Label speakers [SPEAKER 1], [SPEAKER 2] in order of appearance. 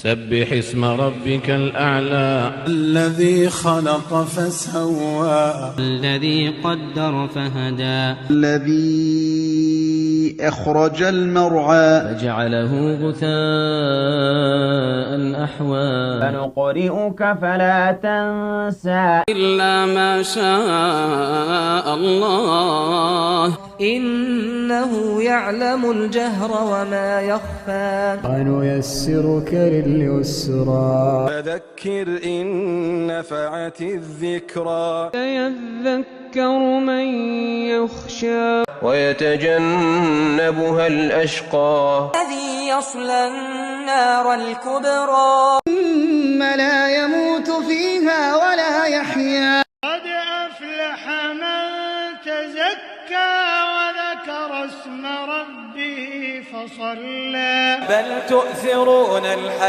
[SPEAKER 1] سبح اسم ربك الأعلى.
[SPEAKER 2] الذي خلق فسوى،
[SPEAKER 3] الذي قدر فهدى،
[SPEAKER 4] الذي أخرج المرعى
[SPEAKER 3] فجعله غثاء أحوى.
[SPEAKER 5] سنقرئك فلا تنسى
[SPEAKER 3] إلا ما شاء الله إنه يعلم الجهر وما يخفى.
[SPEAKER 6] ونيسرك لليسرى
[SPEAKER 7] فذكر إن نفعت الذكرى
[SPEAKER 3] سيذكر من يخشى
[SPEAKER 7] ويتجنبها الأشقى
[SPEAKER 8] الذي يصلى النار الكبرى
[SPEAKER 9] ثم لا يموت فيها ولا يحيا.
[SPEAKER 10] قد أفلح من تزكى وذكر اسم ربه فصلى.
[SPEAKER 11] بل تؤثرون الحياة